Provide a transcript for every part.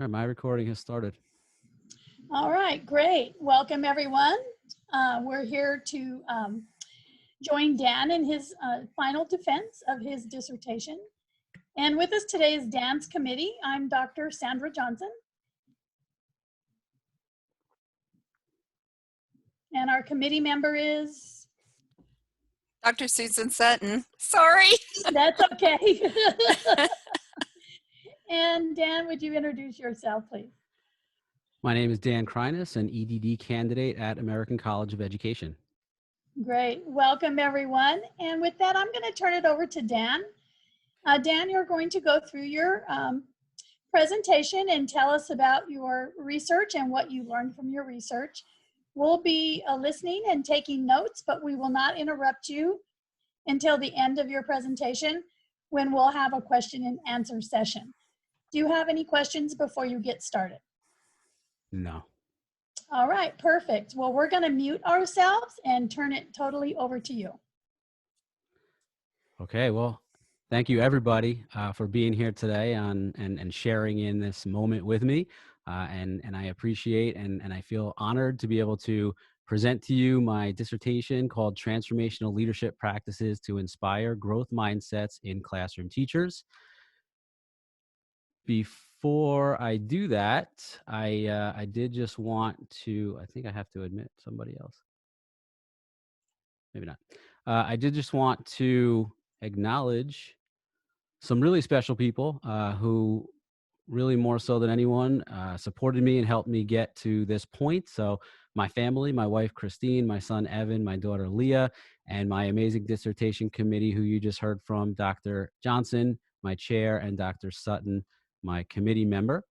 All right, my recording has started. All right, great. Welcome, everyone. We're here to join Dan in his final defense of his dissertation. And with us today is Dan's committee. I'm Dr. Sandra Johnson. And our committee member is? Dr. Susan Sutton. Sorry. That's okay. And Dan, would you introduce yourself, please? My name is Dan Kreiness, an EDD candidate at American College of Education. Great. Welcome, everyone. And with that, I'm going to turn it over to Dan. Dan, you're going to go through your presentation and tell us about your research and what you learned from your research. We'll be listening and taking notes, but we will not interrupt you until the end of your presentation when we'll have a question and answer session. Do you have any questions before you get started? No. All right, perfect. Well, we're going to mute ourselves and turn it totally over to you. Okay, well, thank you everybody for being here today and sharing in this moment with me. And I appreciate and I feel honored to be able to present to you my dissertation called Transformational Leadership Practices to Inspire Growth Mindsets in Classroom Teachers. Before I do that, I did just want to, I think I have to admit somebody else. Maybe not. I did just want to acknowledge some really special people who really more so than anyone supported me and helped me get to this point. So my family, my wife, Christine, my son, Evan, my daughter, Leah, and my amazing dissertation committee, who you just heard from, Dr. Johnson, my chair, and Dr. Sutton, my committee member.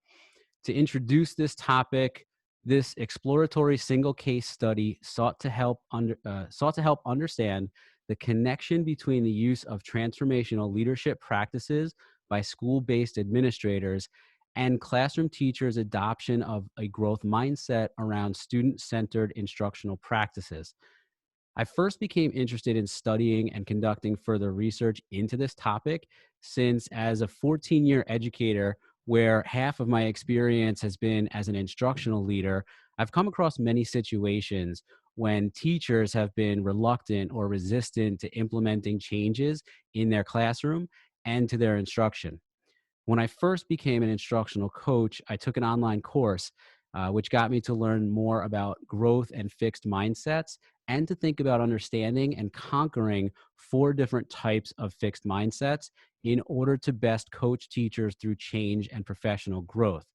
To introduce this topic, this exploratory single case study sought to help understand the connection between the use of transformational leadership practices by school-based administrators and classroom teachers' adoption of a growth mindset around student-centered instructional practices. I first became interested in studying and conducting further research into this topic since, as a 14-year educator, where half of my experience has been as an instructional leader, I've come across many situations when teachers have been reluctant or resistant to implementing changes in their classroom and to their instruction. When I first became an instructional coach, I took an online course, which got me to learn more about growth and fixed mindsets and to think about understanding and conquering 4 different types of fixed mindsets in order to best coach teachers through change and professional growth.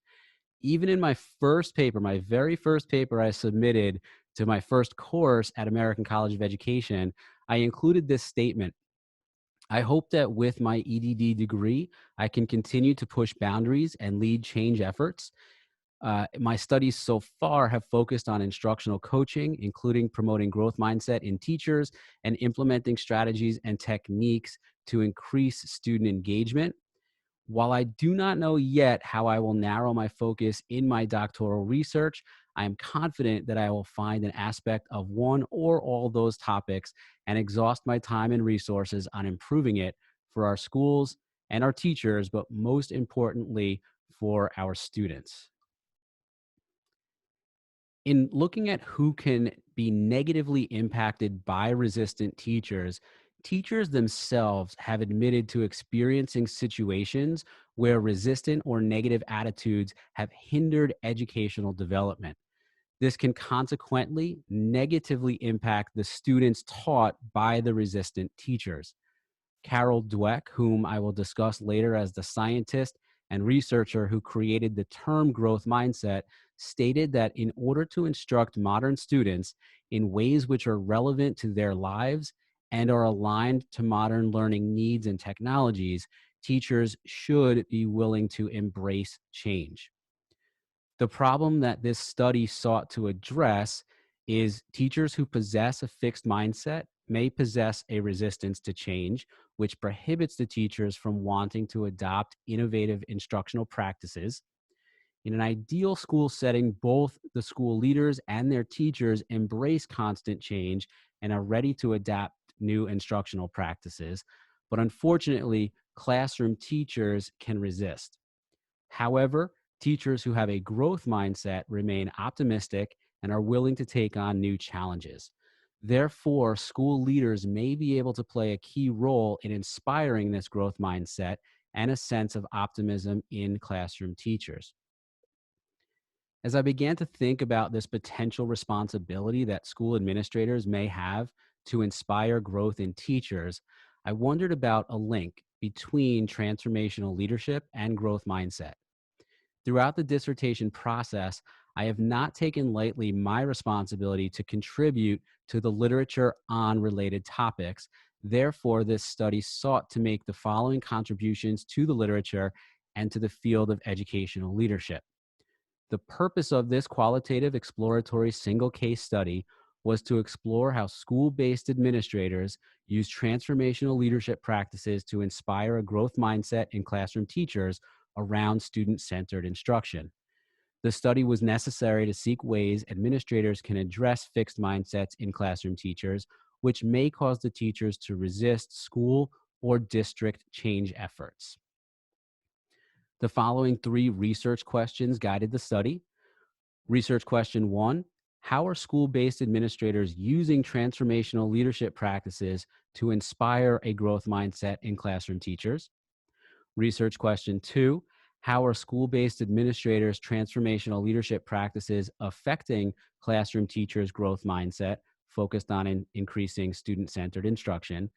Even in my first paper, my very first paper I submitted to my first course at American College of Education, I included this statement: I hope that with my EDD degree, I can continue to push boundaries and lead change efforts. My studies so far have focused on instructional coaching, including promoting growth mindset in teachers and implementing strategies and techniques to increase student engagement. While I do not know yet how I will narrow my focus in my doctoral research, I am confident that I will find an aspect of one or all those topics and exhaust my time and resources on improving it for our schools and our teachers, but most importantly, for our students. In looking at who can be negatively impacted by resistant teachers, teachers themselves have admitted to experiencing situations where resistant or negative attitudes have hindered educational development. This can consequently negatively impact the students taught by the resistant teachers. Carol Dweck, whom I will discuss later as the scientist and researcher who created the term growth mindset, stated that in order to instruct modern students in ways which are relevant to their lives and are aligned to modern learning needs and technologies, teachers should be willing to embrace change. The problem that this study sought to address is teachers who possess a fixed mindset may possess a resistance to change, which prohibits the teachers from wanting to adopt innovative instructional practices. In an ideal school setting, both the school leaders and their teachers embrace constant change and are ready to adapt new instructional practices. But unfortunately, classroom teachers can resist. However, Teachers who have a growth mindset remain optimistic and are willing to take on new challenges. Therefore, school leaders may be able to play a key role in inspiring this growth mindset and a sense of optimism in classroom teachers. As I began to think about this potential responsibility that school administrators may have to inspire growth in teachers, I wondered about a link between transformational leadership and growth mindset. Throughout the dissertation process, I have not taken lightly my responsibility to contribute to the literature on related topics. Therefore, this study sought to make the following contributions to the literature and to the field of educational leadership. The purpose of this qualitative exploratory single case study was to explore how school-based administrators use transformational leadership practices to inspire a growth mindset in classroom teachers around student-centered instruction. The study was necessary to seek ways administrators can address fixed mindsets in classroom teachers, which may cause the teachers to resist school or district change efforts. The following 3 research questions guided the study. Research question 1, how are school-based administrators using transformational leadership practices to inspire a growth mindset in classroom teachers? Research question 2, how are school-based administrators' transformational leadership practices affecting classroom teachers' growth mindset focused on increasing student-centered instruction?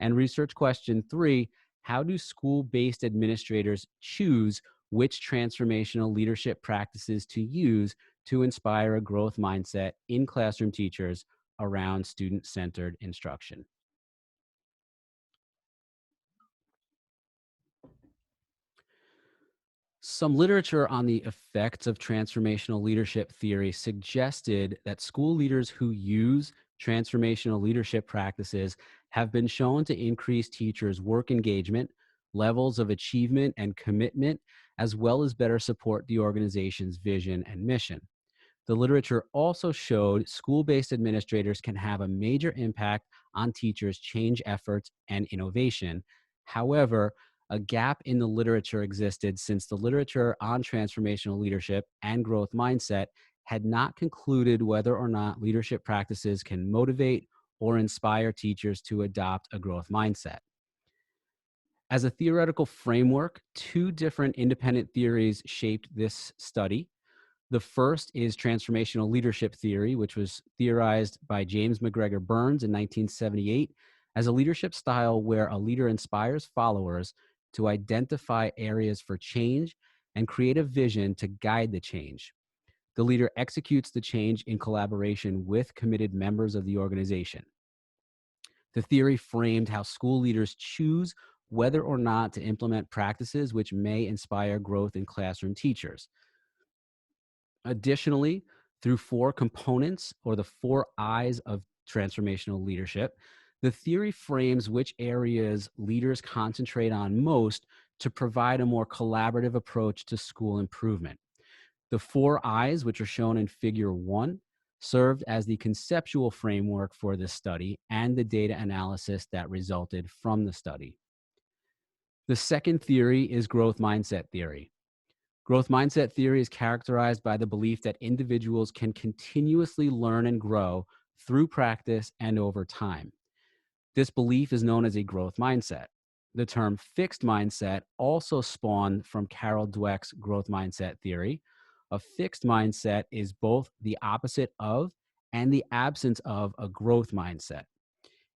And research question 3, how do school-based administrators choose which transformational leadership practices to use to inspire a growth mindset in classroom teachers around student-centered instruction? Some literature on the effects of transformational leadership theory suggested that school leaders who use transformational leadership practices have been shown to increase teachers' work engagement, levels of achievement and commitment, as well as better support the organization's vision and mission. The literature also showed school-based administrators can have a major impact on teachers' change efforts and innovation. However, a gap in the literature existed since the literature on transformational leadership and growth mindset had not concluded whether or not leadership practices can motivate or inspire teachers to adopt a growth mindset. As a theoretical framework, 2 different independent theories shaped this study. The first is transformational leadership theory, which was theorized by James McGregor Burns in 1978 as a leadership style where a leader inspires followers to identify areas for change and create a vision to guide the change. The leader executes the change in collaboration with committed members of the organization. The theory framed how school leaders choose whether or not to implement practices which may inspire growth in classroom teachers. Additionally, through 4 components or the 4 I's of transformational leadership, the theory frames which areas leaders concentrate on most to provide a more collaborative approach to school improvement. The 4 I's, which are shown in figure 1, served as the conceptual framework for this study and the data analysis that resulted from the study. The second theory is growth mindset theory. Growth mindset theory is characterized by the belief that individuals can continuously learn and grow through practice and over time. This belief is known as a growth mindset. The term fixed mindset also spawned from Carol Dweck's growth mindset theory. A fixed mindset is both the opposite of and the absence of a growth mindset.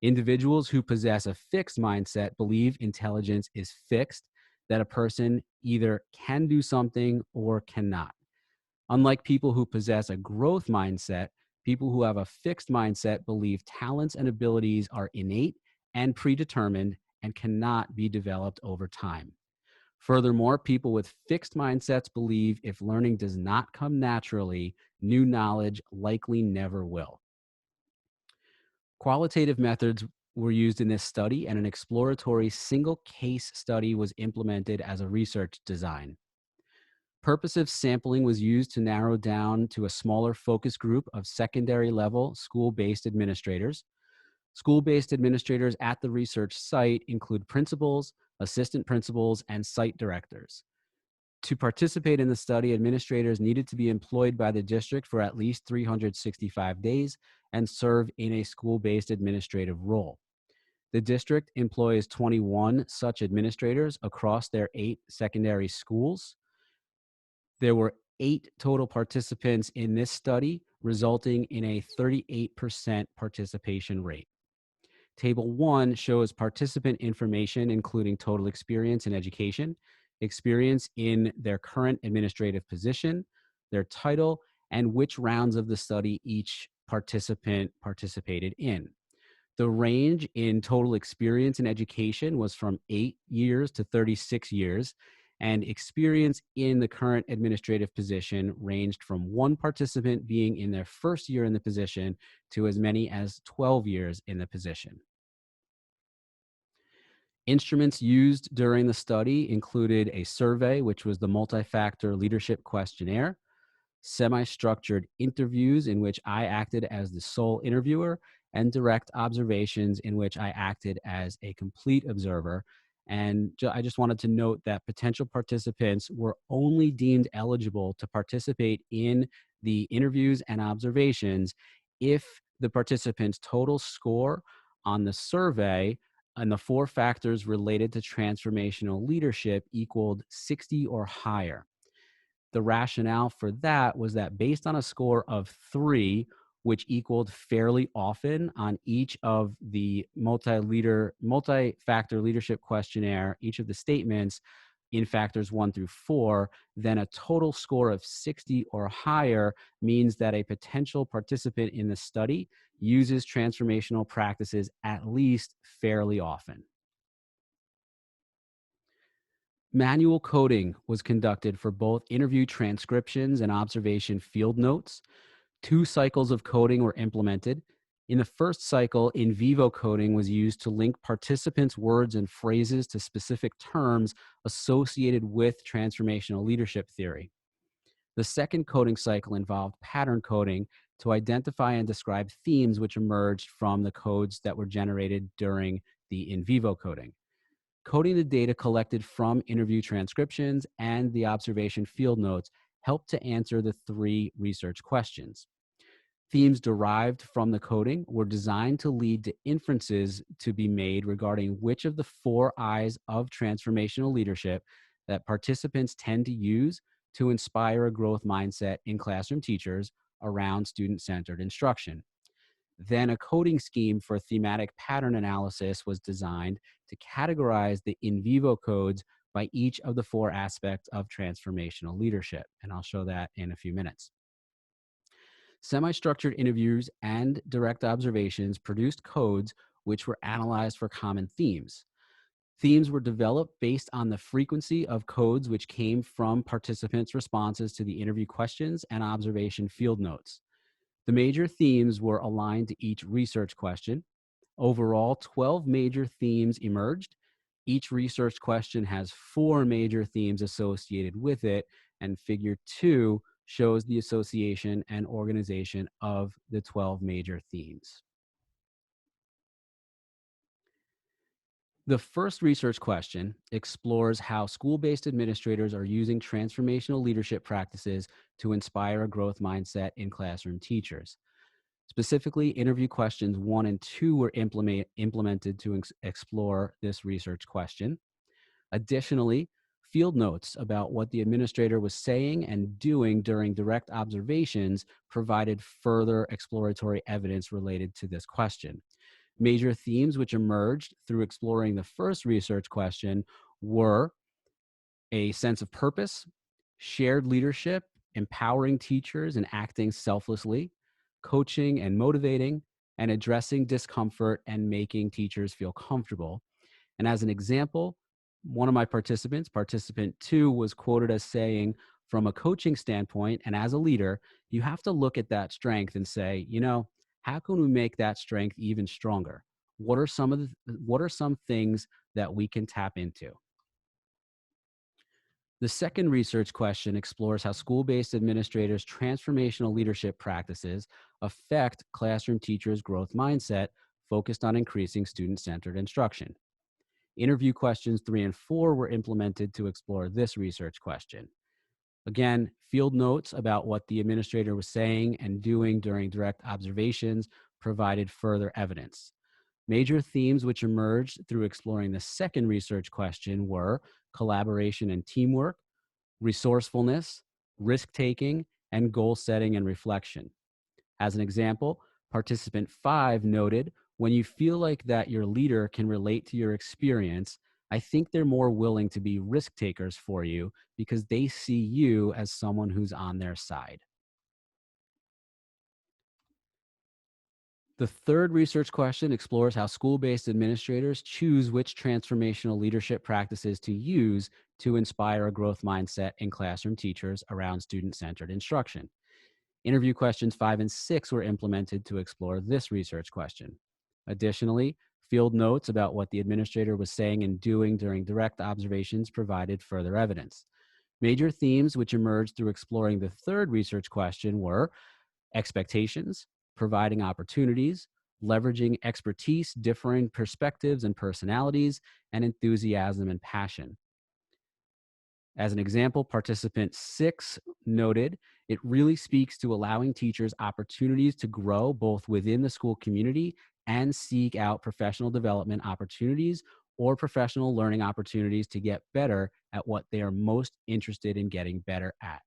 Individuals who possess a fixed mindset believe intelligence is fixed, that a person either can do something or cannot. Unlike people who possess a growth mindset, people who have a fixed mindset believe talents and abilities are innate and predetermined and cannot be developed over time. Furthermore, people with fixed mindsets believe if learning does not come naturally, new knowledge likely never will. Qualitative methods were used in this study, and an exploratory single case study was implemented as a research design. Purposive sampling was used to narrow down to a smaller focus group of secondary level school-based administrators. School-based administrators at the research site include principals, assistant principals, and site directors. To participate in the study, administrators needed to be employed by the district for at least 365 days and serve in a school-based administrative role. The district employs 21 such administrators across their 8 secondary schools. There were 8 total participants in this study, resulting in a 38% participation rate. Table 1 shows participant information, including total experience in education, experience in their current administrative position, their title, and which rounds of the study each participant participated in. The range in total experience in education was from 8 years to 36 years, and experience in the current administrative position ranged from one participant being in their first year in the position to as many as 12 years in the position. Instruments used during the study included a survey, which was the multi-factor leadership questionnaire, semi-structured interviews in which I acted as the sole interviewer, and direct observations in which I acted as a complete observer. And I just wanted to note that potential participants were only deemed eligible to participate in the interviews and observations if the participant's total score on the survey and the 4 factors related to transformational leadership equaled 60 or higher. The rationale for that was that based on a score of 3, which equaled fairly often on each of the multi-factor leadership questionnaire, each of the statements in factors 1 through 4, then a total score of 60 or higher means that a potential participant in the study uses transformational practices at least fairly often. Manual coding was conducted for both interview transcriptions and observation field notes. 2 cycles of coding were implemented. In the first cycle, in vivo coding was used to link participants' words and phrases to specific terms associated with transformational leadership theory. The second coding cycle involved pattern coding to identify and describe themes which emerged from the codes that were generated during the in vivo coding. Coding the data collected from interview transcriptions and the observation field notes helped to answer the 3 research questions. Themes derived from the coding were designed to lead to inferences to be made regarding which of the 4 I's of transformational leadership that participants tend to use to inspire a growth mindset in classroom teachers around student-centered instruction. Then a coding scheme for thematic pattern analysis was designed to categorize the in vivo codes by each of the 4 aspects of transformational leadership. And I'll show that in a few minutes. Semi-structured interviews and direct observations produced codes which were analyzed for common themes. Themes were developed based on the frequency of codes which came from participants' responses to the interview questions and observation field notes. The major themes were aligned to each research question. Overall, 12 major themes emerged. Each research question has 4 major themes associated with it, and figure 2 shows the association and organization of the 12 major themes. The first research question explores how school-based administrators are using transformational leadership practices to inspire a growth mindset in classroom teachers. Specifically, interview questions 1 and 2 were implemented to explore this research question. Additionally, field notes about what the administrator was saying and doing during direct observations provided further exploratory evidence related to this question. Major themes which emerged through exploring the first research question were a sense of purpose, shared leadership, empowering teachers and acting selflessly, coaching and motivating, and addressing discomfort and making teachers feel comfortable. And as an example, one of my participants, participant 2, was quoted as saying, from a coaching standpoint and as a leader, you have to look at that strength and say, you know, how can we make that strength even stronger? What are some things that we can tap into? The second research question explores how school-based administrators' transformational leadership practices affect classroom teachers' growth mindset focused on increasing student-centered instruction. Interview questions 3 and 4 were implemented to explore this research question. Again, field notes about what the administrator was saying and doing during direct observations provided further evidence. Major themes which emerged through exploring the second research question were collaboration and teamwork, resourcefulness, risk-taking, and goal setting and reflection. As an example, participant 5 noted, when you feel like that your leader can relate to your experience, I think they're more willing to be risk takers for you because they see you as someone who's on their side. The third research question explores how school-based administrators choose which transformational leadership practices to use to inspire a growth mindset in classroom teachers around student-centered instruction. Interview questions 5 and 6 were implemented to explore this research question. Additionally, field notes about what the administrator was saying and doing during direct observations provided further evidence. Major themes which emerged through exploring the third research question were expectations, providing opportunities, leveraging expertise, differing perspectives and personalities, and enthusiasm and passion. As an example, participant 6 noted, it really speaks to allowing teachers opportunities to grow both within the school community and seek out professional development opportunities or professional learning opportunities to get better at what they are most interested in getting better at.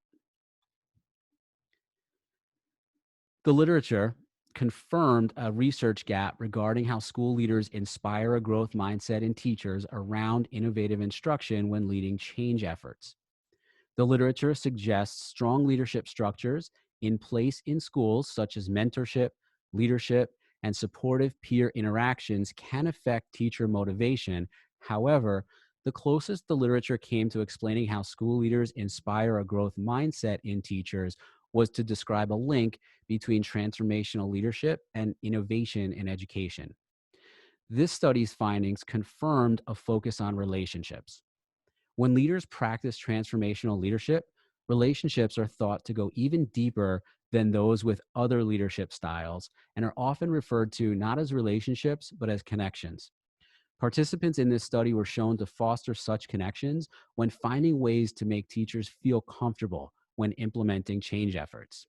The literature confirmed a research gap regarding how school leaders inspire a growth mindset in teachers around innovative instruction when leading change efforts. The literature suggests strong leadership structures in place in schools, such as mentorship, leadership, and supportive peer interactions can affect teacher motivation. However, the closest the literature came to explaining how school leaders inspire a growth mindset in teachers was to describe a link between transformational leadership and innovation in education. This study's findings confirmed a focus on relationships. When leaders practice transformational leadership, relationships are thought to go even deeper than those with other leadership styles and are often referred to not as relationships, but as connections. Participants in this study were shown to foster such connections when finding ways to make teachers feel comfortable when implementing change efforts.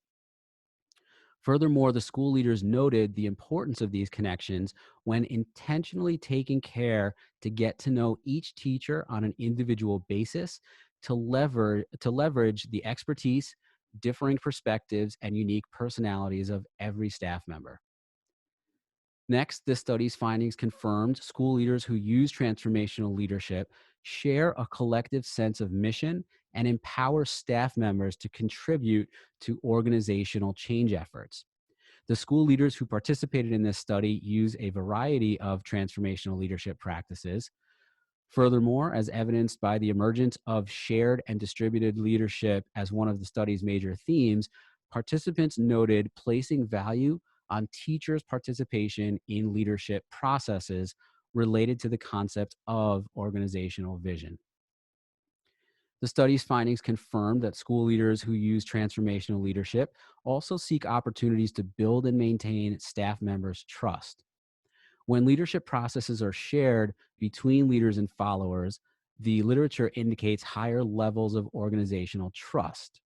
Furthermore, the school leaders noted the importance of these connections when intentionally taking care to get to know each teacher on an individual basis to leverage the expertise, differing perspectives, and unique personalities of every staff member. Next, this study's findings confirmed school leaders who use transformational leadership share a collective sense of mission and empower staff members to contribute to organizational change efforts. The school leaders who participated in this study use a variety of transformational leadership practices. Furthermore, as evidenced by the emergence of shared and distributed leadership as one of the study's major themes, participants noted placing value on teachers' participation in leadership processes related to the concept of organizational vision. The study's findings confirmed that school leaders who use transformational leadership also seek opportunities to build and maintain staff members' trust. When leadership processes are shared between leaders and followers, the literature indicates higher levels of organizational trust.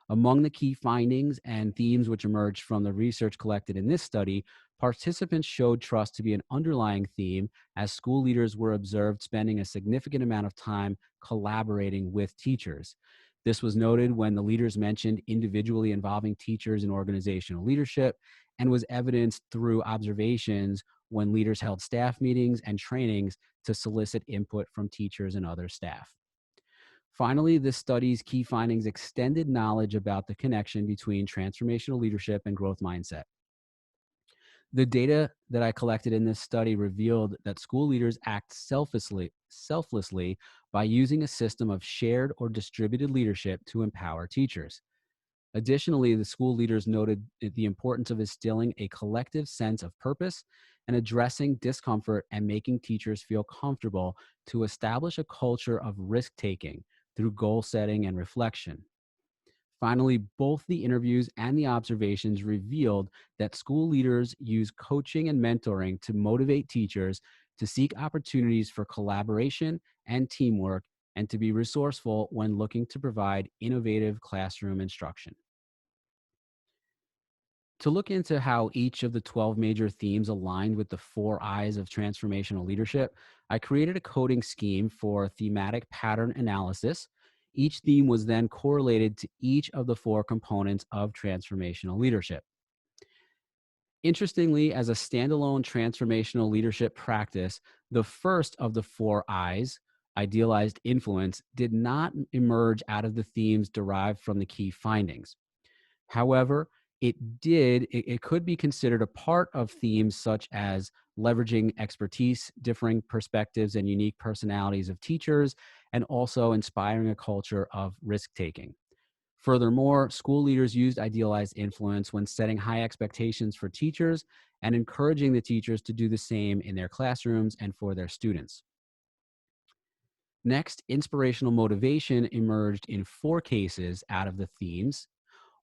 Among the key findings and themes which emerged from the research collected in this study, participants showed trust to be an underlying theme as school leaders were observed spending a significant amount of time collaborating with teachers. This was noted when the leaders mentioned individually involving teachers in organizational leadership and was evidenced through observations when leaders held staff meetings and trainings to solicit input from teachers and other staff. Finally, this study's key findings extended knowledge about the connection between transformational leadership and growth mindset. The data that I collected in this study revealed that school leaders act selflessly by using a system of shared or distributed leadership to empower teachers. Additionally, the school leaders noted the importance of instilling a collective sense of purpose and addressing discomfort and making teachers feel comfortable to establish a culture of risk-taking through goal setting and reflection. Finally, both the interviews and the observations revealed that school leaders use coaching and mentoring to motivate teachers to seek opportunities for collaboration and teamwork, and to be resourceful when looking to provide innovative classroom instruction. To look into how each of the 12 major themes aligned with the 4 I's of transformational leadership, I created a coding scheme for thematic pattern analysis. Each theme was then correlated to each of the 4 components of transformational leadership. Interestingly, as a standalone transformational leadership practice, the first of the 4 I's, idealized influence, did not emerge out of the themes derived from the key findings. However, it could be considered a part of themes such as leveraging expertise, differing perspectives, and unique personalities of teachers, and also inspiring a culture of risk taking. Furthermore, school leaders used idealized influence when setting high expectations for teachers and encouraging the teachers to do the same in their classrooms and for their students. Next, inspirational motivation emerged in 4 cases out of the themes.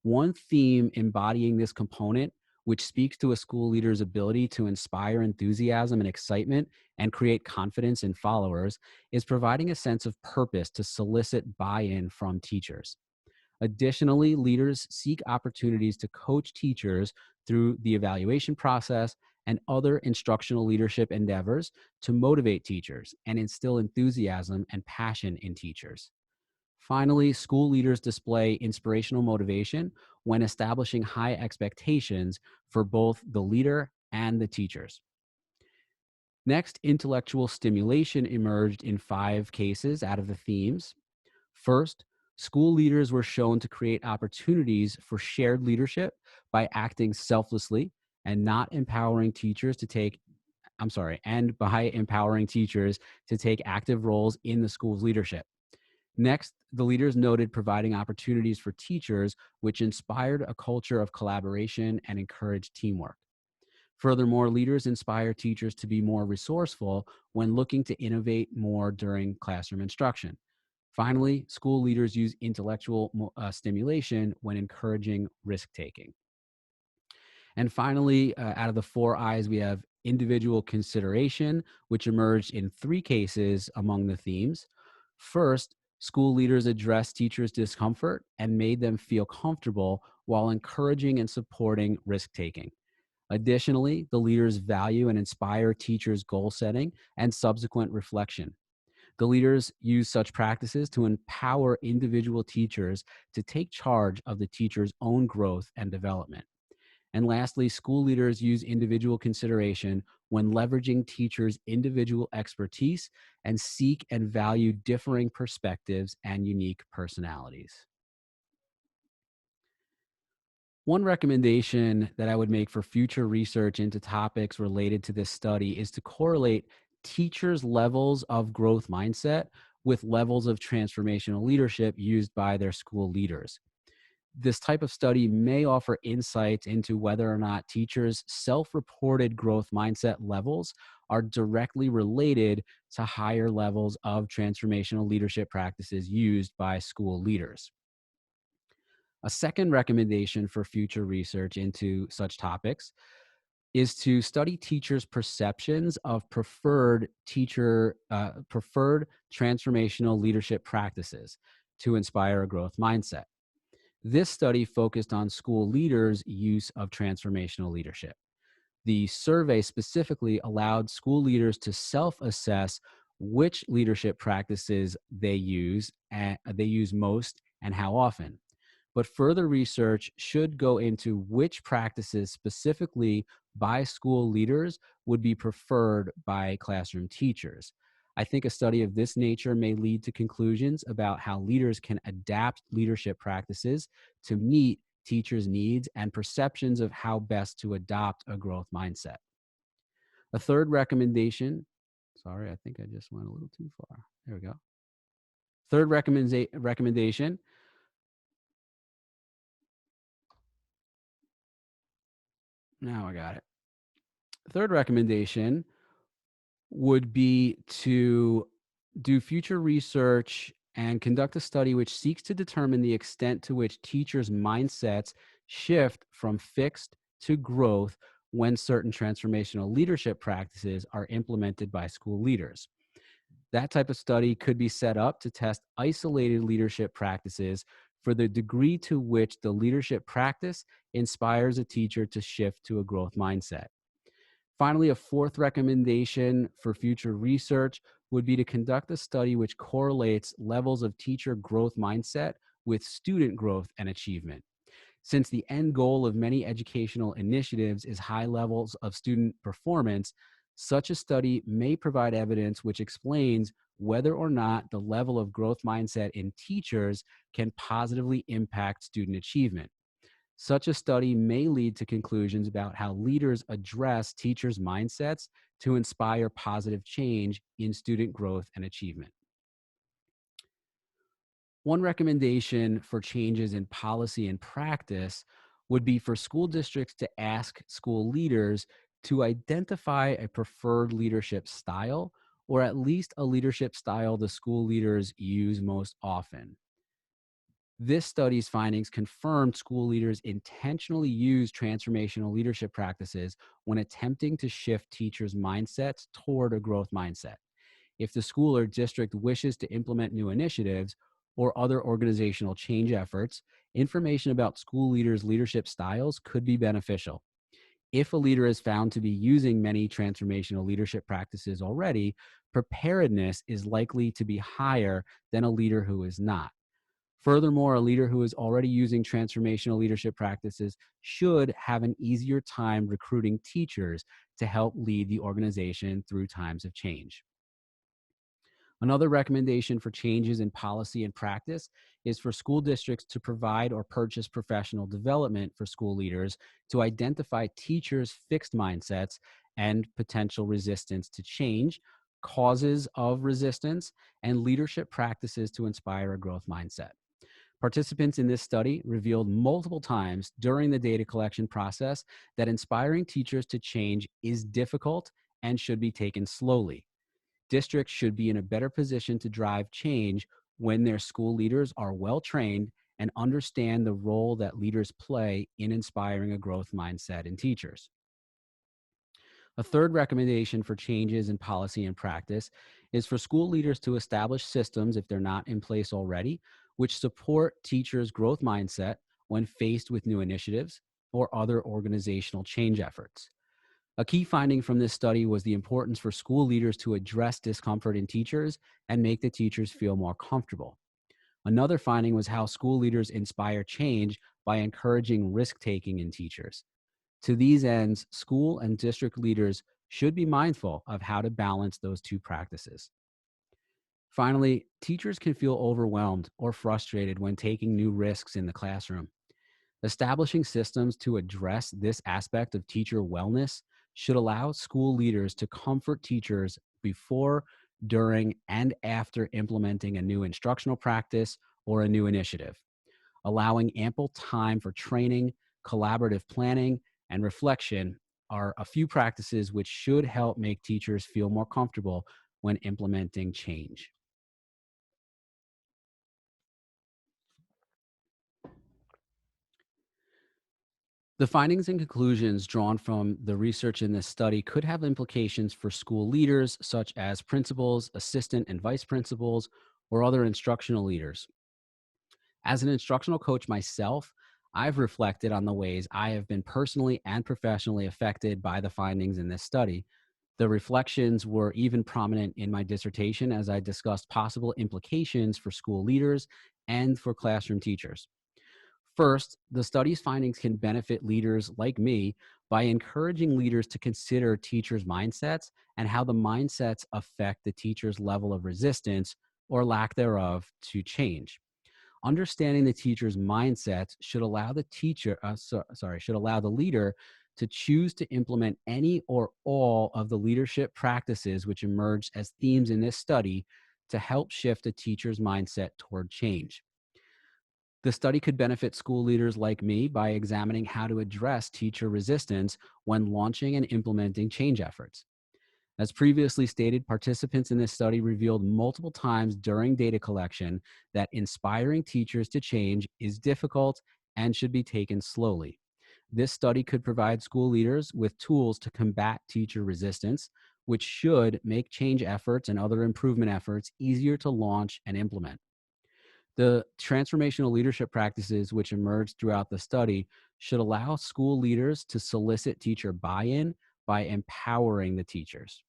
One theme embodying this component, which speaks to a school leader's ability to inspire enthusiasm and excitement and create confidence in followers, is providing a sense of purpose to solicit buy-in from teachers. Additionally, leaders seek opportunities to coach teachers through the evaluation process and other instructional leadership endeavors to motivate teachers and instill enthusiasm and passion in teachers. Finally, school leaders display inspirational motivation when establishing high expectations for both the leader and the teachers. Next, intellectual stimulation emerged in 5 cases out of the themes. First, school leaders were shown to create opportunities for shared leadership by acting selflessly and not empowering teachers to take and by empowering teachers to take active roles in the school's leadership. Next, the leaders noted providing opportunities for teachers, which inspired a culture of collaboration and encouraged teamwork. Furthermore, leaders inspire teachers to be more resourceful when looking to innovate more during classroom instruction. Finally, school leaders use intellectual stimulation when encouraging risk-taking. And finally, out of the 4 I's, we have individual consideration, which emerged in 3 cases among the themes. First, school leaders addressed teachers' discomfort and made them feel comfortable while encouraging and supporting risk-taking. Additionally, the leaders value and inspire teachers' goal setting and subsequent reflection. The leaders use such practices to empower individual teachers to take charge of the teacher's own growth and development. And lastly, school leaders use individual consideration when leveraging teachers' individual expertise and seek and value differing perspectives and unique personalities. One recommendation that I would make for future research into topics related to this study is to correlate teachers' levels of growth mindset with levels of transformational leadership used by their school leaders. This type of study may offer insights into whether or not teachers' self-reported growth mindset levels are directly related to higher levels of transformational leadership practices used by school leaders. A second recommendation for future research into such topics is to study teachers' perceptions of preferred transformational leadership practices to inspire a growth mindset. This study focused on school leaders' use of transformational leadership. The survey specifically allowed school leaders to self-assess which leadership practices they use most and how often. But further research should go into which practices specifically by school leaders would be preferred by classroom teachers. I think a study of this nature may lead to conclusions about how leaders can adapt leadership practices to meet teachers' needs and perceptions of how best to adopt a growth mindset. A third recommendation, sorry, I think I just went a little too far. There we go. Third recommendation, now I got it. Third recommendation would be to do future research and conduct a study which seeks to determine the extent to which teachers' mindsets shift from fixed to growth when certain transformational leadership practices are implemented by school leaders. That type of study could be set up to test isolated leadership practices for the degree to which the leadership practice inspires a teacher to shift to a growth mindset. Finally, a fourth recommendation for future research would be to conduct a study which correlates levels of teacher growth mindset with student growth and achievement. Since the end goal of many educational initiatives is high levels of student performance, such a study may provide evidence which explains whether or not the level of growth mindset in teachers can positively impact student achievement. Such a study may lead to conclusions about how leaders address teachers' mindsets to inspire positive change in student growth and achievement. One recommendation for changes in policy and practice would be for school districts to ask school leaders to identify a preferred leadership style, or at least a leadership style the school leaders use most often. This study's findings confirmed school leaders intentionally use transformational leadership practices when attempting to shift teachers' mindsets toward a growth mindset. If the school or district wishes to implement new initiatives or other organizational change efforts, information about school leaders' leadership styles could be beneficial. If a leader is found to be using many transformational leadership practices already, preparedness is likely to be higher than a leader who is not. Furthermore, a leader who is already using transformational leadership practices should have an easier time recruiting teachers to help lead the organization through times of change. Another recommendation for changes in policy and practice is for school districts to provide or purchase professional development for school leaders to identify teachers' fixed mindsets and potential resistance to change, causes of resistance, and leadership practices to inspire a growth mindset. Participants in this study revealed multiple times during the data collection process that inspiring teachers to change is difficult and should be taken slowly. Districts should be in a better position to drive change when their school leaders are well trained and understand the role that leaders play in inspiring a growth mindset in teachers. A third recommendation for changes in policy and practice is for school leaders to establish systems, if they're not in place already, which support teachers' growth mindset when faced with new initiatives or other organizational change efforts. A key finding from this study was the importance for school leaders to address discomfort in teachers and make the teachers feel more comfortable. Another finding was how school leaders inspire change by encouraging risk-taking in teachers. To these ends, school and district leaders should be mindful of how to balance those two practices. Finally, teachers can feel overwhelmed or frustrated when taking new risks in the classroom. Establishing systems to address this aspect of teacher wellness should allow school leaders to comfort teachers before, during, and after implementing a new instructional practice or a new initiative. Allowing ample time for training, collaborative planning, and reflection are a few practices which should help make teachers feel more comfortable when implementing change. The findings and conclusions drawn from the research in this study could have implications for school leaders, such as principals, assistant and vice principals, or other instructional leaders. As an instructional coach myself, I've reflected on the ways I have been personally and professionally affected by the findings in this study. The reflections were even prominent in my dissertation as I discussed possible implications for school leaders and for classroom teachers. First, the study's findings can benefit leaders like me by encouraging leaders to consider teachers' mindsets and how the mindsets affect the teacher's level of resistance or lack thereof to change. Understanding the teacher's mindset should allow the leader to choose to implement any or all of the leadership practices which emerged as themes in this study to help shift a teacher's mindset toward change. The study could benefit school leaders like me by examining how to address teacher resistance when launching and implementing change efforts. As previously stated, participants in this study revealed multiple times during data collection that inspiring teachers to change is difficult and should be taken slowly. This study could provide school leaders with tools to combat teacher resistance, which should make change efforts and other improvement efforts easier to launch and implement. The transformational leadership practices which emerged throughout the study should allow school leaders to solicit teacher buy-in by empowering the teachers.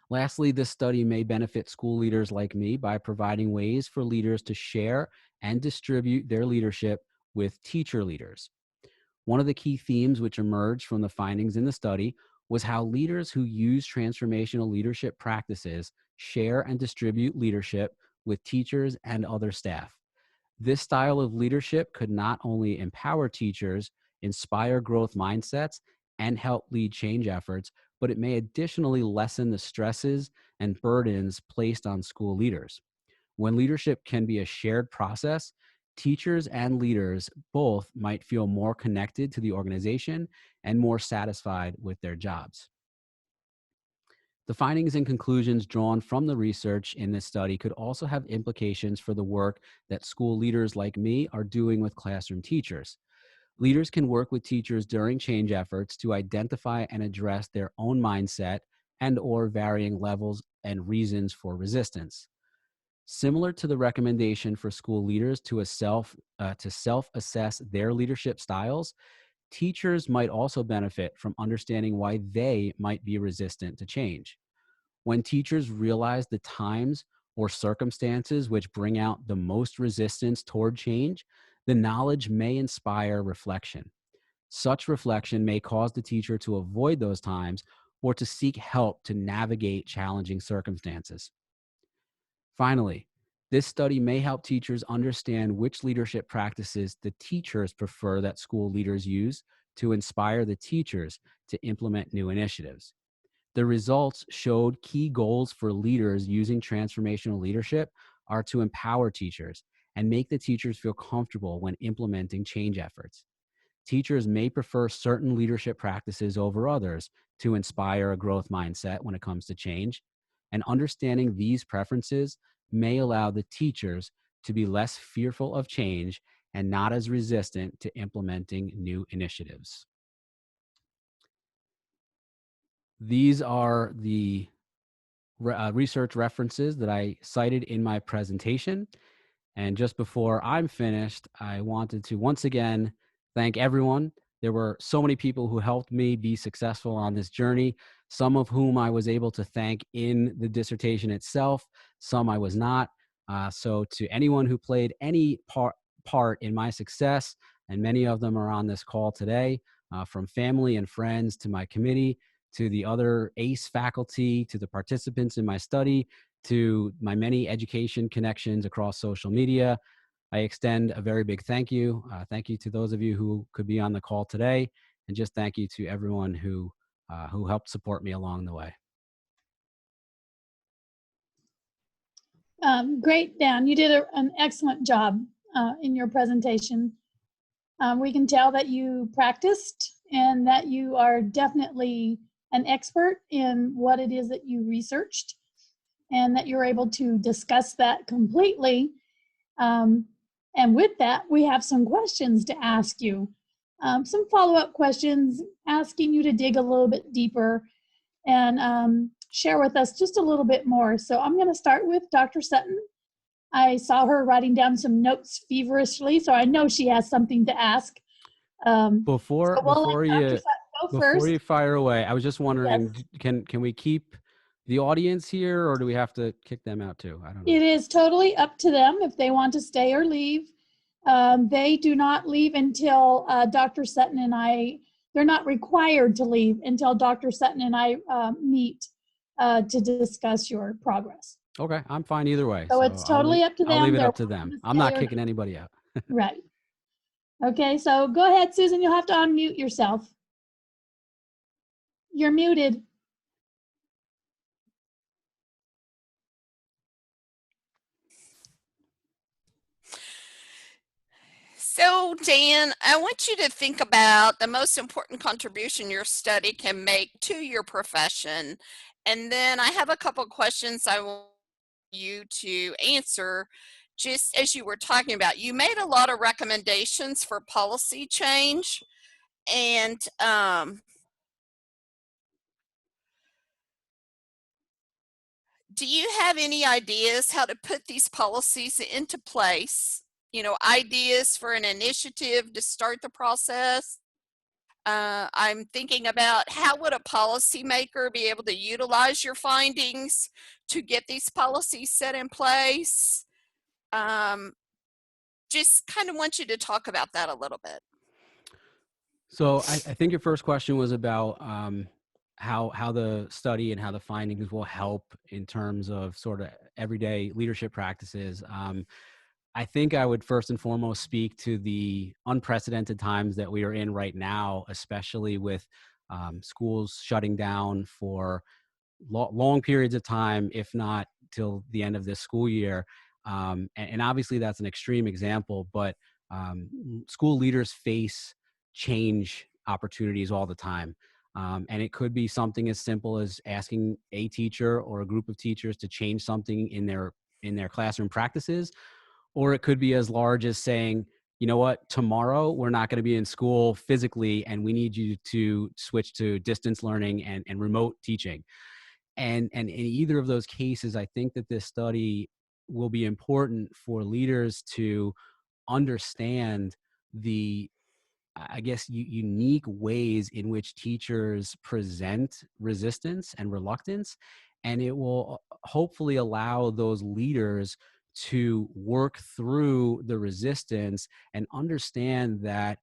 Lastly, this study may benefit school leaders like me by providing ways for leaders to share and distribute their leadership with teacher leaders. One of the key themes which emerged from the findings in the study was how leaders who use transformational leadership practices share and distribute leadership with teachers and other staff. This style of leadership could not only empower teachers, inspire growth mindsets, and help lead change efforts, but it may additionally lessen the stresses and burdens placed on school leaders. When leadership can be a shared process, teachers and leaders both might feel more connected to the organization and more satisfied with their jobs. The findings and conclusions drawn from the research in this study could also have implications for the work that school leaders like me are doing with classroom teachers. Leaders can work with teachers during change efforts to identify and address their own mindset and/or varying levels and reasons for resistance. Similar to the recommendation for school leaders to self-assess their leadership styles, teachers might also benefit from understanding why they might be resistant to change. When teachers realize the times or circumstances which bring out the most resistance toward change, the knowledge may inspire reflection. Such reflection may cause the teacher to avoid those times or to seek help to navigate challenging circumstances. Finally, this study may help teachers understand which leadership practices the teachers prefer that school leaders use to inspire the teachers to implement new initiatives. The results showed key goals for leaders using transformational leadership are to empower teachers and make the teachers feel comfortable when implementing change efforts. Teachers may prefer certain leadership practices over others to inspire a growth mindset when it comes to change, and understanding these preferences may allow the teachers to be less fearful of change and not as resistant to implementing new initiatives. These are the research references that I cited in my presentation. And just before I'm finished, I wanted to once again thank everyone. There were so many people who helped me be successful on this journey, some of whom I was able to thank in the dissertation itself, some I was not. So to anyone who played any part in my success, and many of them are on this call today, from family and friends to my committee, to the other ACE faculty, to the participants in my study, to my many education connections across social media, I extend a very big thank you. Thank you to those of you who could be on the call today, and just thank you to everyone who helped support me along the way. Great, Dan. You did an excellent job in your presentation. We can tell that you practiced and that you are definitely an expert in what it is that you researched, and that you're able to discuss that completely. And with that, we have some questions to ask you. Some follow-up questions asking you to dig a little bit deeper and share with us just a little bit more. So I'm going to start with Dr. Sutton. I saw her writing down some notes feverishly, so I know she has something to ask. Before you fire away, I was just wondering, yes, can we keep the audience here, or do we have to kick them out too? I don't know. It is totally up to them if they want to stay or leave. They do not leave until Dr. Sutton and I, they're not required to leave until Dr. Sutton and I meet to discuss your progress. Okay, I'm fine either way. So it's totally up to them. I'll leave it up to them. I'm not kicking anybody out. Right. Okay, so go ahead, Susan. You'll have to unmute yourself. You're muted. So, Dan, I want you to think about the most important contribution your study can make to your profession. And then I have a couple of questions I want you to answer. Just as you were talking about, you made a lot of recommendations for policy change. And do you have any ideas how to put these policies into place? You know, ideas for an initiative to start the process? I'm thinking about how would a policymaker be able to utilize your findings to get these policies set in place? Um, just kind of want you to talk about that a little bit. So I think your first question was about how the study and how the findings will help in terms of sort of everyday leadership practices. I think I would first and foremost speak to the unprecedented times that we are in right now, especially with schools shutting down for long periods of time, if not till the end of this school year. And obviously, that's an extreme example, but school leaders face change opportunities all the time. And it could be something as simple as asking a teacher or a group of teachers to change something in their classroom practices, or it could be as large as saying, you know what, tomorrow we're not going to be in school physically, and we need you to switch to distance learning and remote teaching. And in either of those cases, I think that this study will be important for leaders to understand the, I guess, unique ways in which teachers present resistance and reluctance. And it will hopefully allow those leaders to work through the resistance and understand that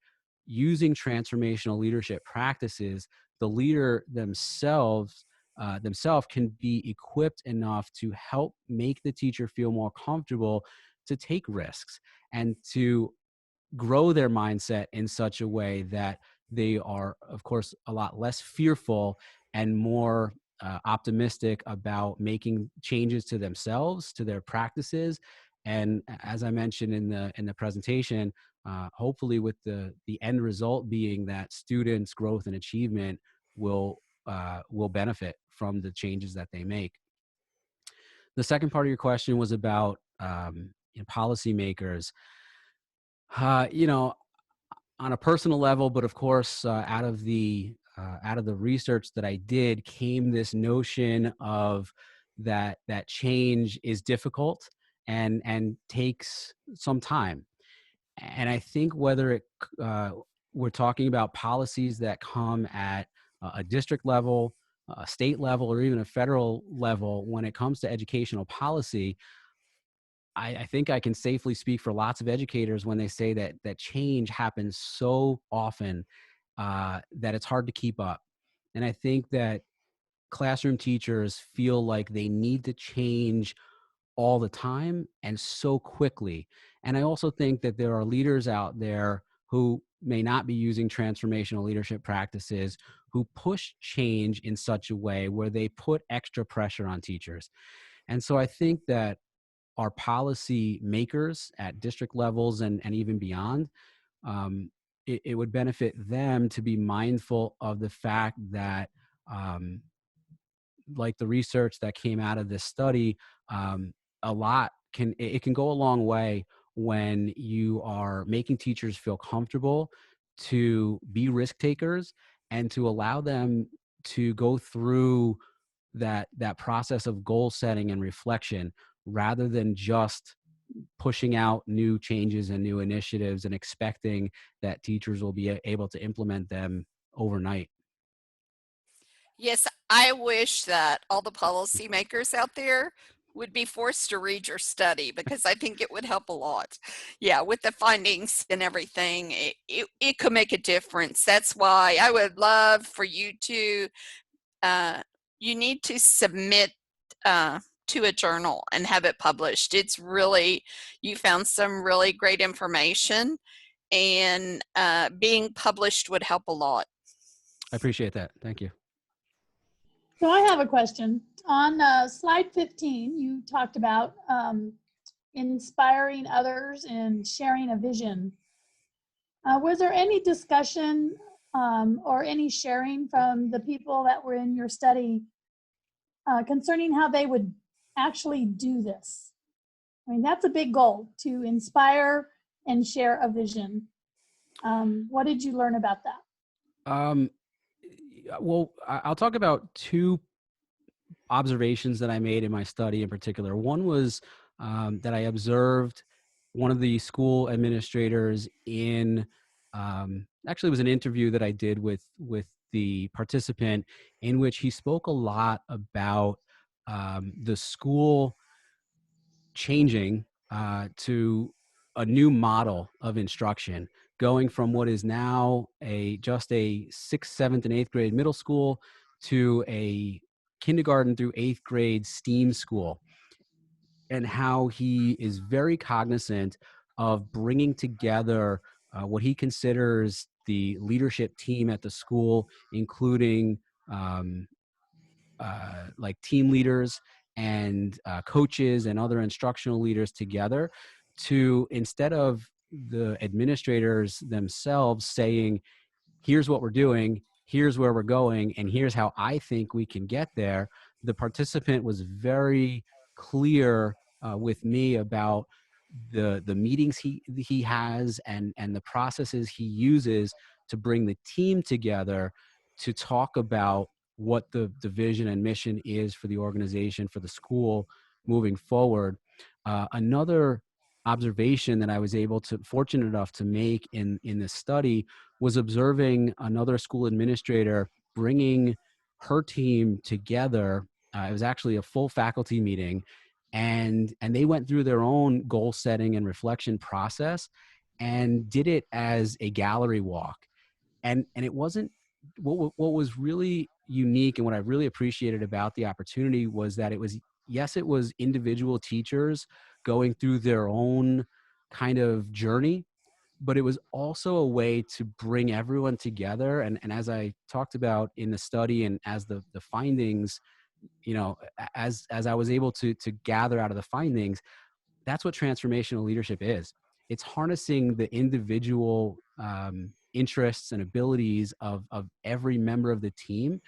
using transformational leadership practices, the leader themselves can be equipped enough to help make the teacher feel more comfortable to take risks and to grow their mindset in such a way that they are, of course, a lot less fearful and more optimistic about making changes to themselves, to their practices. And as I mentioned in the presentation, hopefully with the end result being that students' growth and achievement will benefit from the changes that they make. The second part of your question was about policymakers. You know, on a personal level, but of course, out of the research that I did, came this notion of that change is difficult and takes some time. And I think whether we're talking about policies that come at a district level, a state level, or even a federal level, when it comes to educational policy, I think I can safely speak for lots of educators when they say that change happens so often that it's hard to keep up. And I think that classroom teachers feel like they need to change all the time and so quickly. And I also think that there are leaders out there who may not be using transformational leadership practices, who push change in such a way where they put extra pressure on teachers. And so I think that our policy makers at district levels and even beyond, it would benefit them to be mindful of the fact that, like the research that came out of this study, it can go a long way when you are making teachers feel comfortable to be risk takers and to allow them to go through that process of goal setting and reflection, rather than just pushing out new changes and new initiatives and expecting that teachers will be able to implement them overnight. Yes, I wish that all the policymakers out there would be forced to read your study because I think it would help a lot. Yeah, with the findings and everything, it could make a difference. That's why I would love for you to, you need to submit to a journal and have it published. It's really, you found some really great information, and being published would help a lot. I appreciate that. Thank you. So I have a question. On slide 15, you talked about inspiring others and sharing a vision. Was there any discussion or any sharing from the people that were in your study concerning how they would actually do this? I mean, that's a big goal, to inspire and share a vision. What did you learn about that? Um, well, I'll talk about two observations that I made in my study in particular. One was that I observed one of the school administrators in actually it was an interview that I did with the participant in which he spoke a lot about the school changing to a new model of instruction, going from what is now just a sixth, seventh, and eighth grade middle school to a kindergarten through eighth grade STEAM school, and how he is very cognizant of bringing together what he considers the leadership team at the school, including um, like team leaders and coaches and other instructional leaders together to, instead of the administrators themselves saying, here's what we're doing, here's where we're going, and here's how I think we can get there, the participant was very clear with me about the meetings he has and the processes he uses to bring the team together to talk about what the vision and mission is for the organization, for the school moving forward. Another observation that I was fortunate enough to make in this study was observing another school administrator bringing her team together. It was actually a full faculty meeting, and they went through their own goal setting and reflection process and did it as a gallery walk. And it wasn't what was really unique, and what I really appreciated about the opportunity was that it was, yes, it was individual teachers going through their own kind of journey, but it was also a way to bring everyone together. And as I talked about in the study, and as the findings, as I was able to gather out of the findings, that's what transformational leadership is. It's harnessing the individual interests and abilities of every member of the team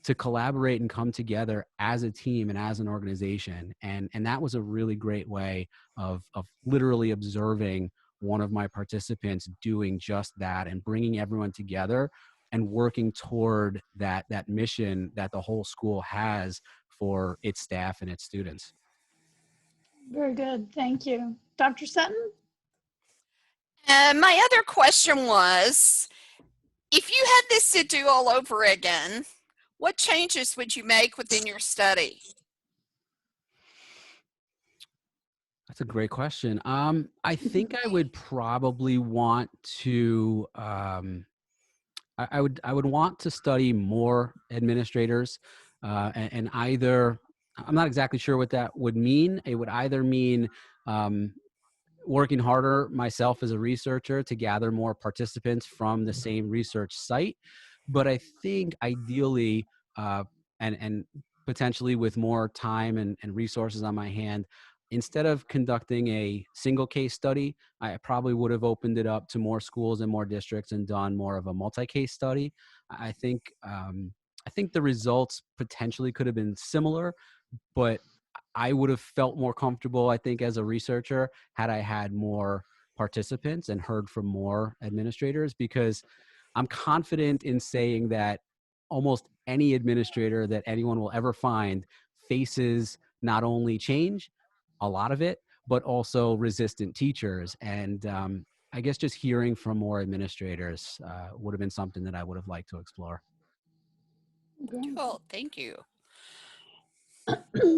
to collaborate and come together as a team and as an organization. And that was a really great way of literally observing one of my participants doing just that and bringing everyone together and working toward that mission that the whole school has for its staff and its students. Very good. Thank you. Dr. Sutton? My other question was, if you had this to do all over again, what changes would you make within your study? That's a great question. I think I would probably want to I would want to study more administrators, and either, I'm not exactly sure what that would mean. It would either mean um, working harder myself as a researcher to gather more participants from the same research site, but I think ideally, uh, and potentially with more time and resources on my hand, instead of conducting a single case study, I probably would have opened it up to more schools and more districts and done more of a multi-case study. I think I think the results potentially could have been similar, but I would have felt more comfortable, I think, as a researcher had I had more participants and heard from more administrators, because I'm confident in saying that almost any administrator that anyone will ever find faces not only change, a lot of it, but also resistant teachers. And I guess just hearing from more administrators would have been something that I would have liked to explore. Great. Cool, thank you.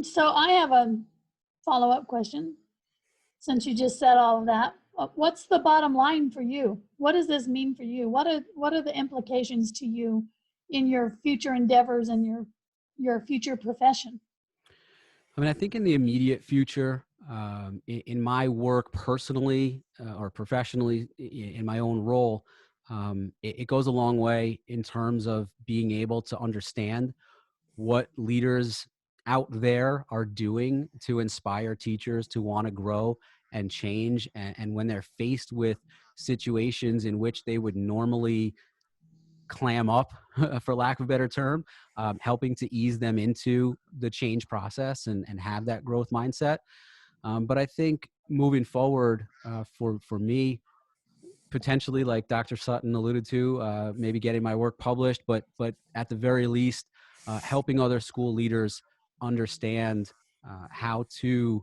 So I have a follow-up question. Since you just said all of that, what's the bottom line for you? What does this mean for you? What are the implications to you in your future endeavors and your future profession? I mean, I think in the immediate future, in my work personally or professionally, in my own role, it goes a long way in terms of being able to understand what leaders out there are doing to inspire teachers to want to grow and change. And when they're faced with situations in which they would normally clam up, for lack of a better term, helping to ease them into the change process and have that growth mindset. But I think moving forward, for me, potentially, like Dr. Sutton alluded to, maybe getting my work published, but at the very least, helping other school leaders understand how to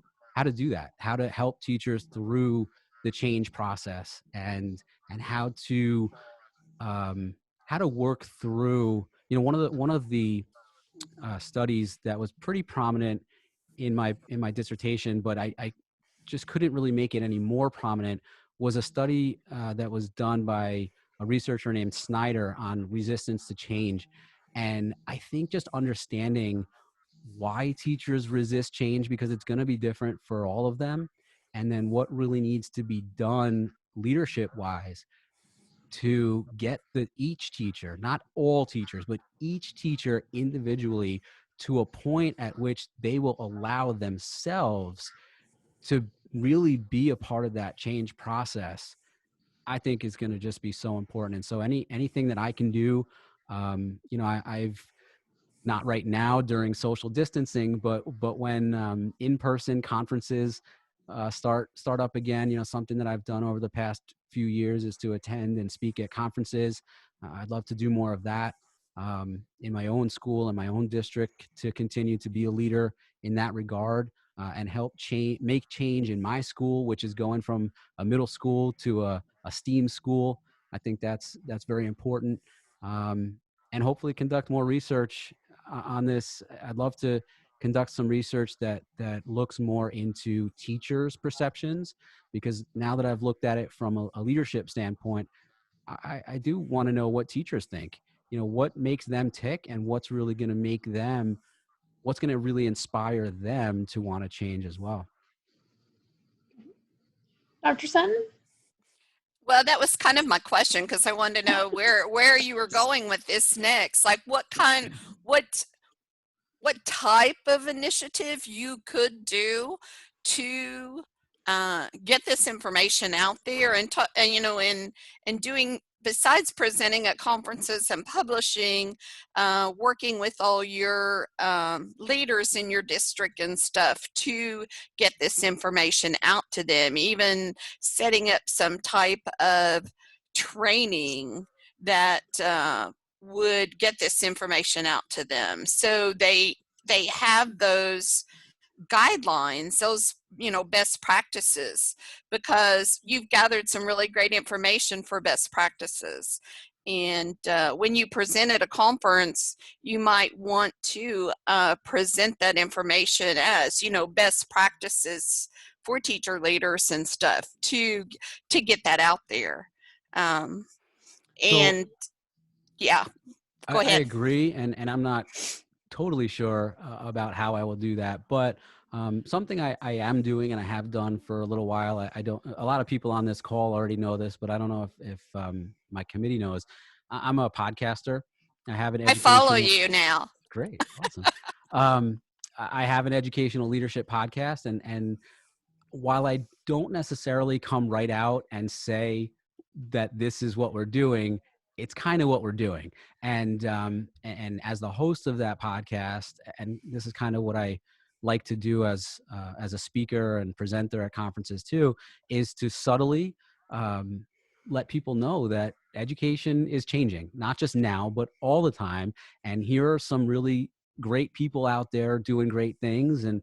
do that, how to help teachers through the change process, and how to work through, one of the studies that was pretty prominent in my dissertation, but I just couldn't really make it any more prominent, was a study that was done by a researcher named Snyder on resistance to change. And I think just understanding why teachers resist change, because it's going to be different for all of them, and then what really needs to be done leadership wise to get each teacher, not all teachers, but each teacher individually, to a point at which they will allow themselves to really be a part of that change process, I think is going to just be so important. And so anything that I can do, I've, not right now during social distancing, but when in-person conferences start up again, something that I've done over the past few years is to attend and speak at conferences. I'd love to do more of that in my own school and my own district, to continue to be a leader in that regard, and help make change in my school, which is going from a middle school to a STEAM school. I think that's very important. And hopefully conduct more research on this. I'd love to conduct some research that looks more into teachers' perceptions, because now that I've looked at it from a leadership standpoint, I do want to know what teachers think. What makes them tick, and what's really going to what's going to really inspire them to want to change as well. Dr. Sutton? Well, that was kind of my question, because I wanted to know where you were going with this next. Like what type of initiative you could do to get this information out there, and doing, besides presenting at conferences and publishing, working with all your leaders in your district and stuff to get this information out to them, even setting up some type of training that would get this information out to them, so they have those guidelines, those best practices, because you've gathered some really great information for best practices. And when you present at a conference, you might want to present that information as best practices for teacher leaders and stuff, to get that out there. And yeah, go I ahead. agree, and I'm not totally sure about how I will do that, but something I am doing, and I have done for a little while. I don't. A lot of people on this call already know this, but I don't know if my committee knows. I'm a podcaster. I have an I follow educational. you now. Great, awesome. I have an educational leadership podcast, and while I don't necessarily come right out and say that this is what we're doing, it's kind of what we're doing. And as the host of that podcast, and this is kind of what I like to do as a speaker and presenter at conferences too, is to subtly let people know that education is changing, not just now, but all the time. And here are some really great people out there doing great things. And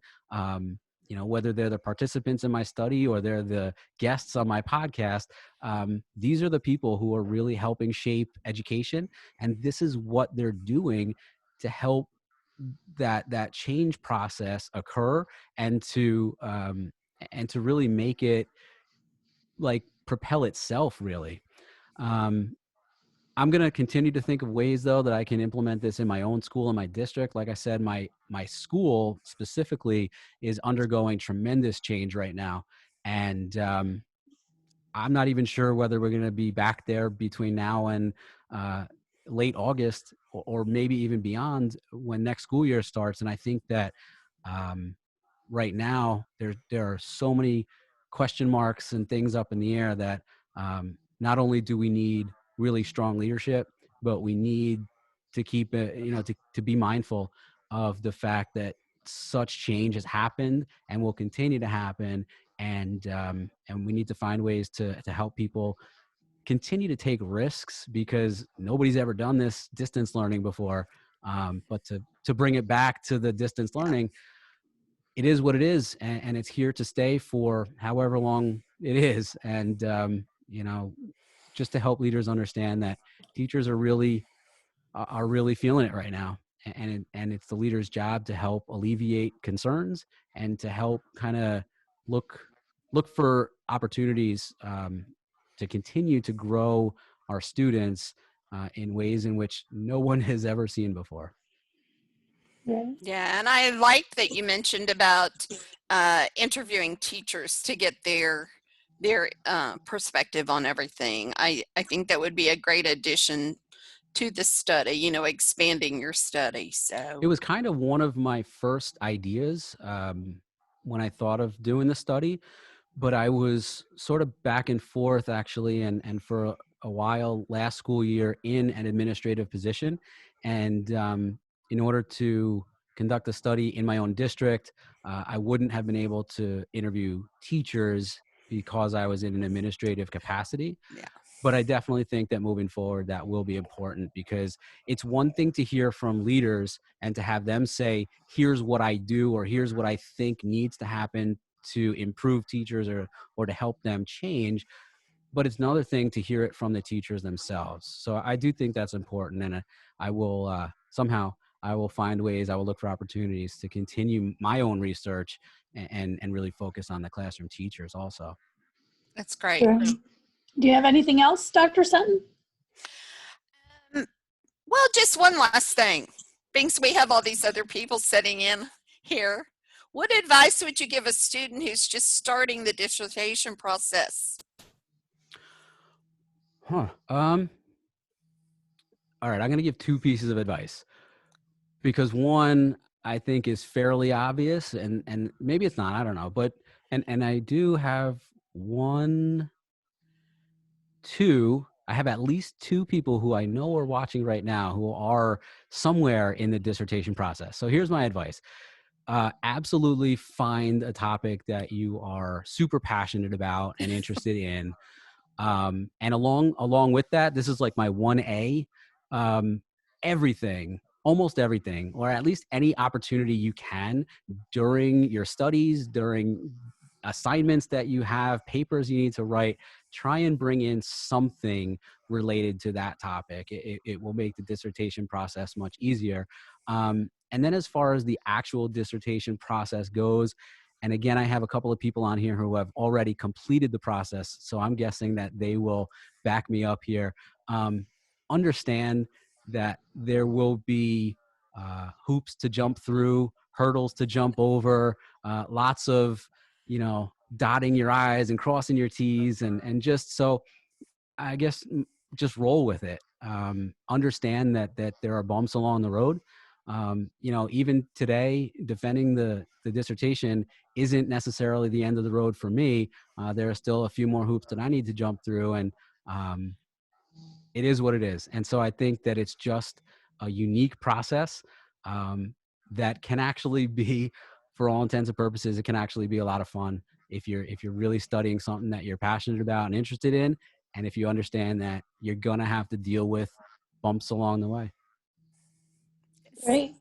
whether they're the participants in my study or they're the guests on my podcast, these are the people who are really helping shape education. And this is what they're doing to help that change process occur, and to really make it, like, propel itself, really. I'm going to continue to think of ways, though, that I can implement this in my own school and my district. Like I said, my school specifically is undergoing tremendous change right now. And I'm not even sure whether we're going to be back there between now and late August, or maybe even beyond, when next school year starts. And I think that right now there are so many question marks and things up in the air that not only do we need really strong leadership, but we need to keep it, to be mindful of the fact that such change has happened and will continue to happen. And we need to find ways to help people continue to take risks because nobody's ever done this distance learning before. But to bring it back to the distance learning, it is what it is, and it's here to stay for however long it is. And just to help leaders understand that teachers are really feeling it right now, and it's the leader's job to help alleviate concerns and to help kind of look for opportunities to continue to grow our students in ways in which no one has ever seen before. Yeah, and I like that you mentioned about interviewing teachers to get their perspective on everything. I think that would be a great addition to the study, expanding your study. So It was kind of one of my first ideas when I thought of doing the study, but I was sort of back and forth actually, and for a while last school year in an administrative position. And in order to conduct a study in my own district, I wouldn't have been able to interview teachers because I was in an administrative capacity. yeah. But I definitely think that moving forward, that will be important, because it's one thing to hear from leaders and to have them say, here's what I do, or here's what I think needs to happen to improve teachers or to help them change. But it's another thing to hear it from the teachers themselves. So I do think that's important. And I will somehow, I will find ways, I will look for opportunities to continue my own research and really focus on the classroom teachers also. That's great. Sure. Do you have anything else, Dr. Sutton? Well, just one last thing. Being we have all these other people sitting in here, what advice would you give a student who's just starting the dissertation process? All right, I'm going to give two pieces of advice, because one I think is fairly obvious, and maybe it's not, I don't know, but and I do have I have at least two people who I know are watching right now who are somewhere in the dissertation process. So here's my advice. Absolutely find a topic that you are super passionate about and interested in. And along with that, this is like my 1A, everything, almost everything, or at least any opportunity you can during your studies, during assignments that you have, papers you need to write, try and bring in something related to that topic. It will make the dissertation process much easier. And then as far as the actual dissertation process goes, and again, I have a couple of people on here who have already completed the process, so I'm guessing that they will back me up here. Understand that there will be hoops to jump through, hurdles to jump over, lots of, dotting your I's and crossing your T's, and just so, I guess, just roll with it. Understand that there are bumps along the road. Even today, defending the dissertation isn't necessarily the end of the road for me. There are still a few more hoops that I need to jump through, and it is what it is. And so I think that it's just a unique process that can actually be, for all intents and purposes, it can actually be a lot of fun if you're really studying something that you're passionate about and interested in, and if you understand that you're gonna have to deal with bumps along the way. Great.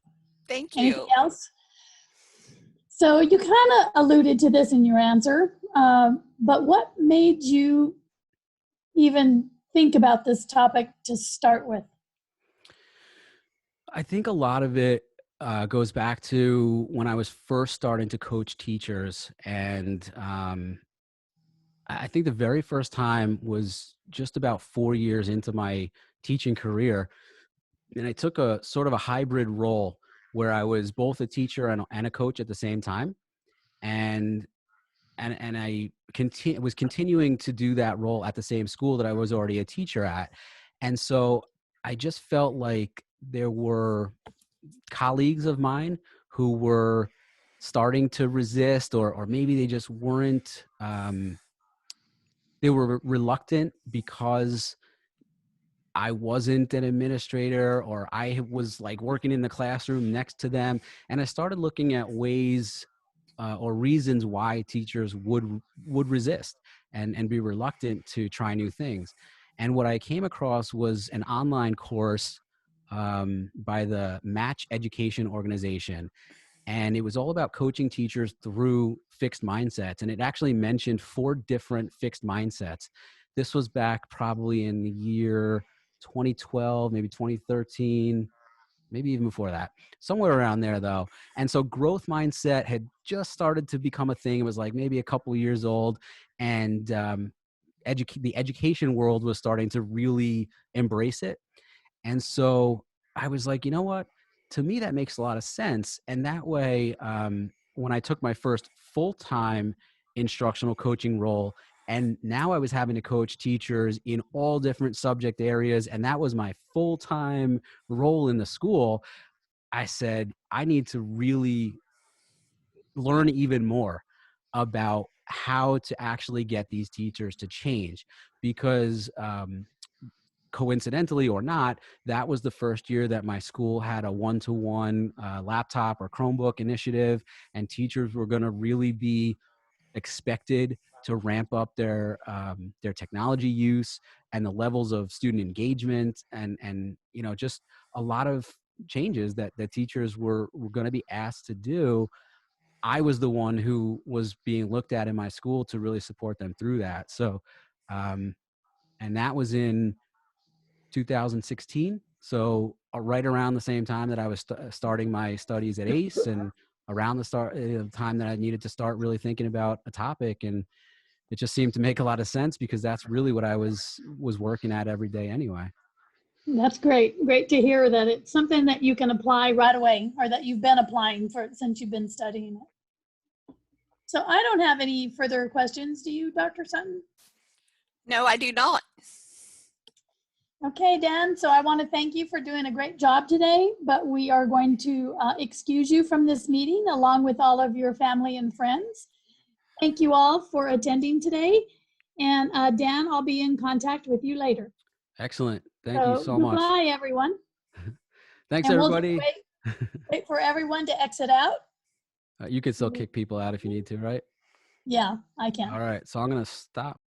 Thank Anything you. else? So you kind of alluded to this in your answer, but what made you even think about this topic to start with? I think a lot of it goes back to when I was first starting to coach teachers. And I think the very first time was just about 4 years into my teaching career. And I took a sort of a hybrid role where I was both a teacher and a coach at the same time. And I was continuing to do that role at the same school that I was already a teacher at. And so I just felt like there were colleagues of mine who were starting to resist, or maybe they just weren't, they were reluctant because I wasn't an administrator, or I was like working in the classroom next to them. And I started looking at ways or reasons why teachers would resist and be reluctant to try new things. And what I came across was an online course by the Match Education Organization. And it was all about coaching teachers through fixed mindsets. And it actually mentioned 4 different fixed mindsets. This was back probably in the year 2012, maybe 2013, maybe even before that, somewhere around there though. And so growth mindset had just started to become a thing. It was like maybe a couple of years old. And the education world was starting to really embrace it. And so I was like, you know what? To me, that makes a lot of sense. And that way, when I took my first full-time instructional coaching role, and now I was having to coach teachers in all different subject areas, and that was my full-time role in the school, I said, I need to really learn even more about how to actually get these teachers to change, because coincidentally or not, that was the first year that my school had a one-to-one laptop or Chromebook initiative, and teachers were going to really be expected to ramp up their technology use and the levels of student engagement, and just a lot of changes that teachers were going to be asked to do. I was the one who was being looked at in my school to really support them through that. So, and that was in 2016. So right around the same time that I was starting my studies at ACE, and around the time that I needed to start really thinking about a topic. And it just seemed to make a lot of sense, because that's really what I was working at every day anyway. That's great. Great to hear that it's something that you can apply right away, or that you've been applying for since you've been studying it. So I don't have any further questions. Do you, Dr. Sutton? No, I do not. Okay, Dan, so I want to thank you for doing a great job today, but we are going to excuse you from this meeting along with all of your family and friends. Thank you all for attending today. And Dan, I'll be in contact with you later. Excellent. Thank you so much. Goodbye, everyone. Thanks, And everybody. We'll wait for everyone to exit out. You can still kick people out if you need to, right? Yeah, I can. All right. So I'm going to stop.